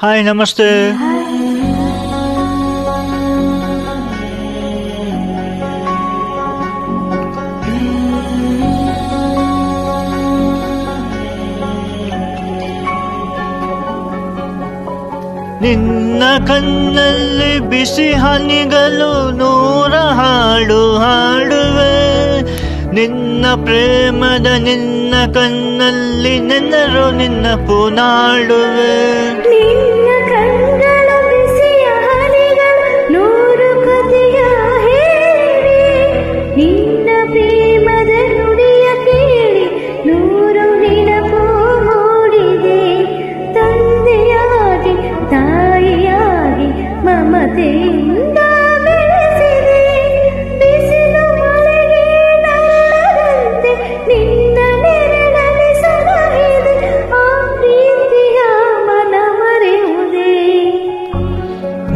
Hi ನಮಸ್ತೆ. ನಿನ್ನ ಕಣ್ಣಲ್ಲಿ ಬಿಸಿ ಹನಿಗಳು ನೂರ ಹಾಡು ಹಾಡುವೆ. ನಿನ್ನ ಪ್ರೇಮದ ನಿನ್ನ ಕಣ್ಣಲ್ಲಿ ನೆನರು ನಿನ್ನ ಪುನಾಡುವೆ. ನಿನ್ನ ಕಣ್ಗಳ ಬಿಸಿಯ ಹನಿಗಳು ನೂರು ಕಥೆಯ ಹೇಳಿ, ನಿನ್ನ ಪ್ರೇಮದ ನುಡಿಯ ಕೇಳಿ ನೂರು ನೆನಪು ಮೂಡಿದೆ. ತಂದೆಯಾಗಿ ತಾಯಿಯಾಗಿ ಮಮತೆಯಿಂದ ಬೆಳೆಸಿದೆ. ಬಿಸಿಲು ಮಳೆಗೆ ನನ್ನದಂತೆ ನಿನ್ನ ನೆರಳಲ್ಲಿ ಸಲಹಿದೆ. ಆ ಪ್ರೀತಿಯ ಮನ ಮರೆಯುವುದೇ.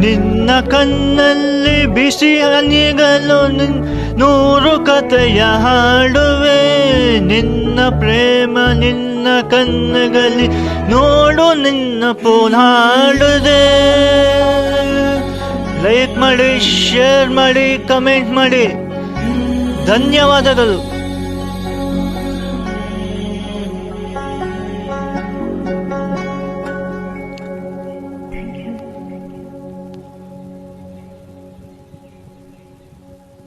ನಿನ್ನ ಕಣ್ಣಲ್ಲಿ ಬಿಸಿ ಹನಿಗಳು ನೂರು ಕಥೆಯ ಹಾಡುವೆ. ನಿನ್ನ ಪ್ರೇಮ ನಿನ್ನ ಕಣ್ಣುಗಳಲ್ಲಿ ನೋಡು ನಿನ್ನ ಪುನಾಡುದೆ. ಲೈಕ್ ಮಾಡಿ, ಶೇರ್ ಮಾಡಿ, ಕಮೆಂಟ್ ಮಾಡಿ. ಧನ್ಯವಾದಗಳು.